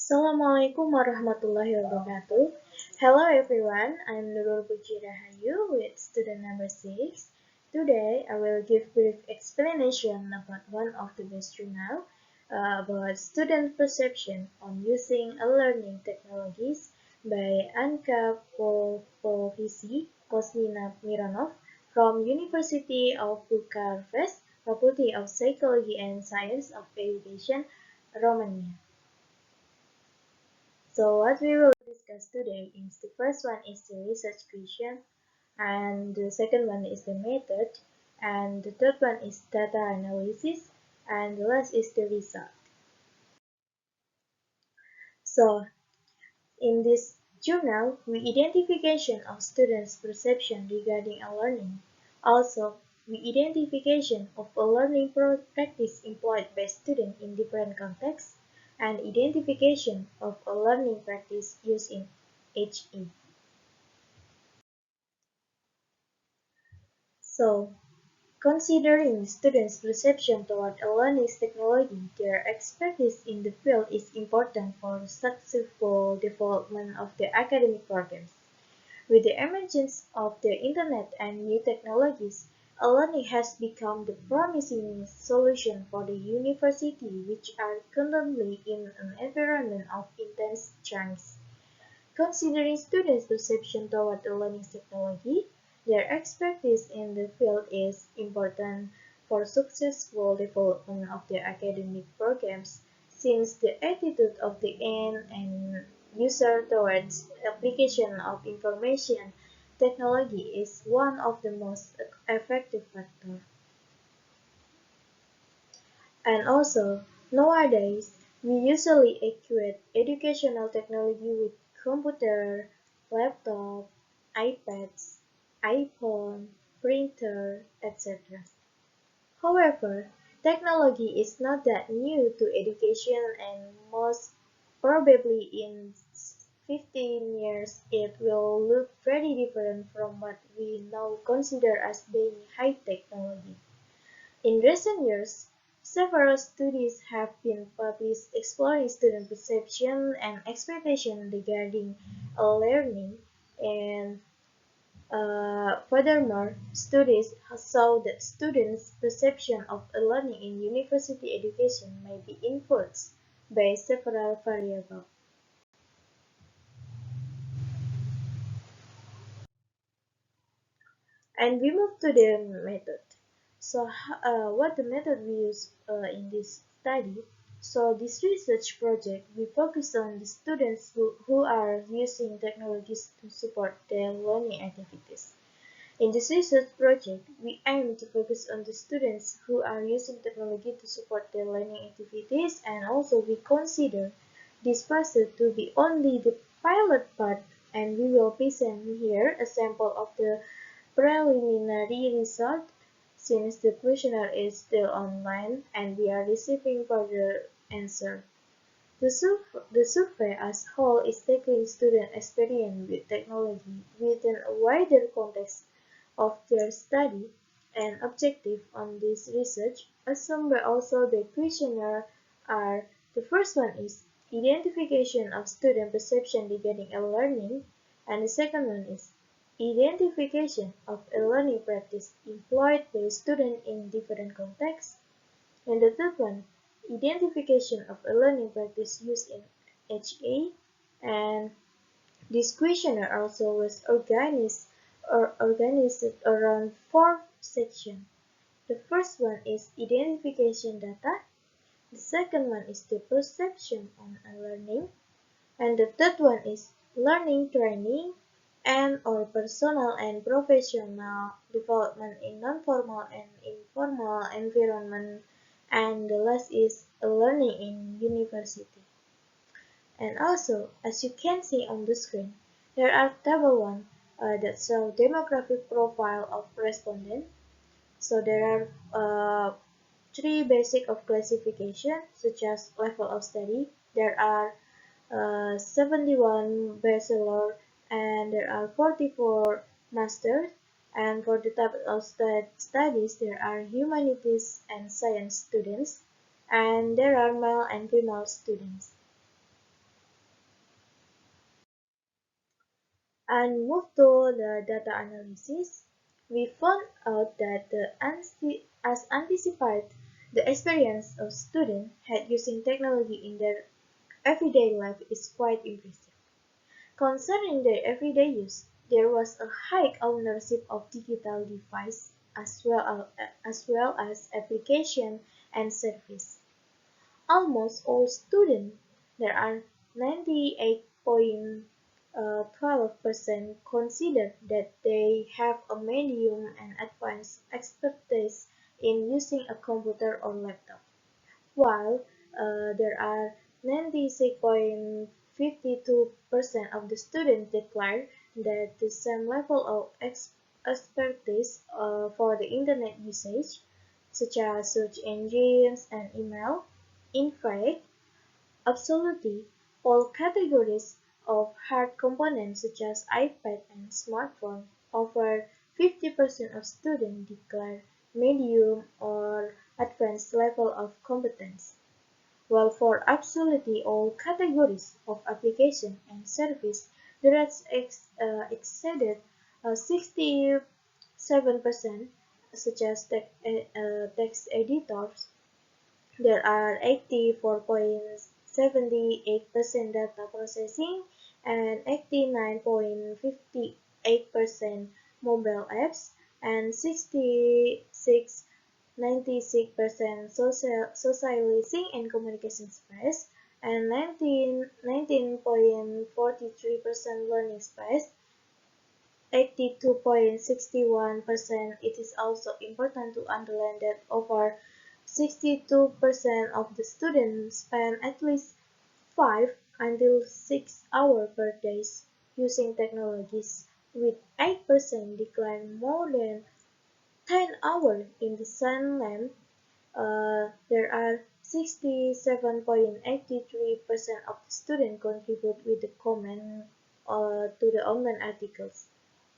Assalamualaikum warahmatullahi wabarakatuh. Hello everyone, I'm Nurul Puji Rahayu with student number 6. Today I will give brief explanation about one of the best journal about student perception on using learning technologies by Anka Povisi Kosmina Mironov from University of Bucharest, Faculty of Psychology and Science of Education, Romania. So what we will discuss today is the first one is the research question, and the second one is the method, and the third one is data analysis, and the last is the result. So in this journal, we identification of students' perception regarding a learning. Also, we identification of a learning practice employed by students in different contexts, and identification of a learning practice used in HE. So, considering students' perception toward a learning technology, their expertise in the field is important for successful development of their academic programs. With the emergence of the internet and new technologies, e-learning has become the promising solution for the university, which are currently in an environment of intense change. Considering students' perception toward the learning technology, their expertise in the field is important for successful development of their academic programs, since the attitude of the end and user towards application of information technology is one of the most effective factors. And also, nowadays, we usually equate educational technology with computer, laptop, iPads, iPhone, printer, etc. However, technology is not that new to education, and most probably in 15 years it will look very different from what we now consider as being high technology. In recent years, several studies have been published exploring student perception and expectation regarding learning, and furthermore, studies show that students' perception of learning in university education may be influenced by several variables. And we move to the method. So, what the method we use in this study? So, this research project we focus on the students who are using technologies to support their learning activities. In this research project, we aim to focus on the students who are using technology to support their learning activities, and also we consider this process to be only the pilot part, and we will present here a sample of the preliminary result, since the questionnaire is still online and we are receiving further answer. The survey as whole is tackling student experience with technology within a wider context of their study and objective on this research. Assumed by also the questionnaire are: the first one is identification of student perception regarding a learning, and the second one is identification of a learning practice employed by students in different contexts, and the third one, identification of a learning practice used in HA, and this questionnaire also was organized around four sections. The first one is identification data, the second one is the perception on a learning, and the third one is learning training and or personal and professional development in non-formal and informal environment, and the last is learning in university. And also, as you can see on the screen, there are table 1 that show demographic profile of respondent. So there are three basic of classification, such as level of study. There are 71 bachelor, and there are 44 masters. And for the type of studies, there are humanities and science students, and there are male and female students. And move to the data analysis, we found out that as anticipated, the experience of students had using technology in their everyday life is quite impressive. Concerning their everyday use, there was a high ownership of digital devices as well as application and service. Almost all students, there are 98.12% consider that they have a medium and advanced expertise in using a computer or laptop, while there are 96.52% of the students declare that the same level of expertise for the internet usage, such as search engines and email. In fact, absolutely all categories of hard components such as iPad and smartphone, over 50% of students declare medium or advanced level of competence, while for absolutely all categories of application and service, the rates exceeded 67%, such as text editors. There are 84.78% data processing and 89.58% mobile apps and 96% socializing and communication space and 19.43% learning space. 82.61%. It is also important to underline that over 62% of the students spend at least 5 until 6 hours per day using technologies, with 8% decline more than 10 hours in the same length. There are 67.83% of the students contribute with the comment to the online articles,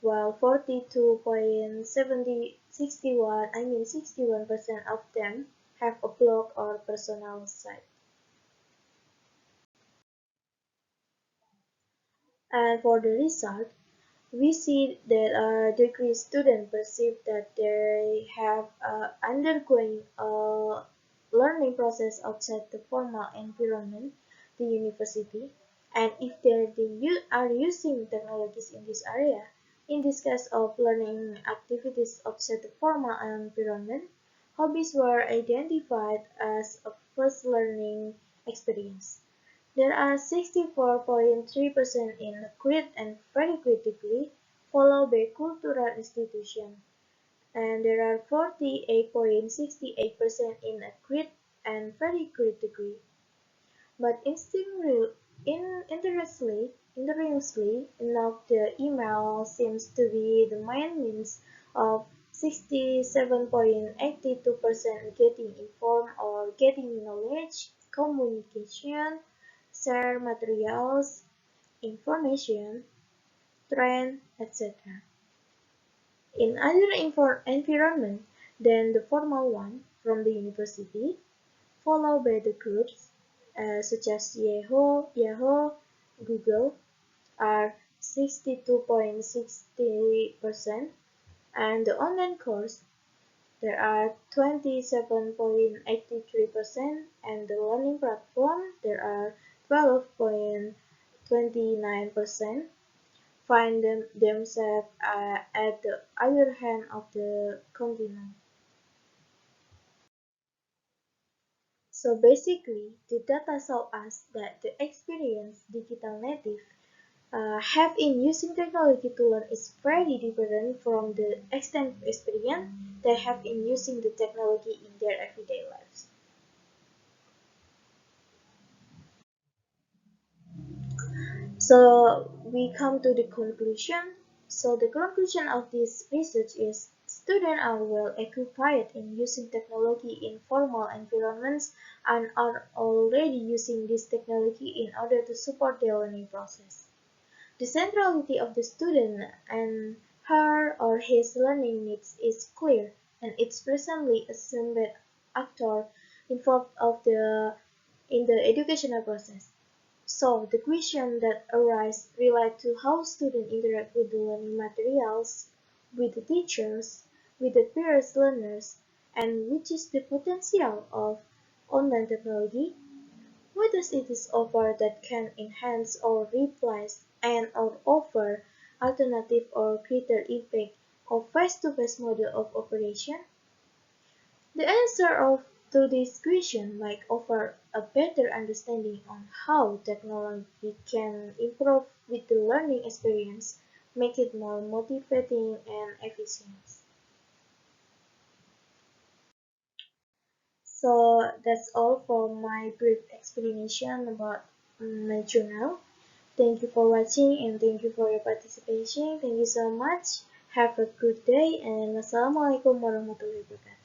while 61% of them have a blog or personal site. And for the result, we see that degree students perceive that they have undergoing a learning process outside the formal environment, the university, and if they are using technologies in this area, in this case of learning activities outside the formal environment, hobbies were identified as a first learning experience. There are 64.3% in Crete and very critically, followed by cultural institutions, and there are 48.68% in Crete and very critically. But interestingly enough, the email seems to be the main means of 67.82% getting informed or getting knowledge, communication, share materials, information, trend, etc. In other environment than the formal one from the university, followed by the groups such as Yahoo, Google are 62.60%, and the online course there are 27.83%, and the learning platform there are 12.29%. Find themselves at the other hand of the continent. So basically, the data show us that the experience digital native have in using technology to learn is very different from the extent of experience they have in using the technology in their everyday lives. So we come to the conclusion. So the conclusion of this research is students are well equipped in using technology in formal environments and are already using this technology in order to support their learning process. The centrality of the student and her or his learning needs is clear, and it's presently assumed actor involved in the educational process. So the questions that arise relate to how students interact with the learning materials, with the teachers, with the peers learners, and which is the potential of online technology. What does it is offer that can enhance or replace and or offer alternative or greater impact of face-to-face model of operation? The answer to this question might offer a better understanding on how technology can improve with the learning experience, make it more motivating and efficient. So that's all for my brief explanation about my journal. Thank you for watching and thank you for your participation. Thank you so much. Have a good day and wassalamualaikum warahmatullahi wabarakatuh.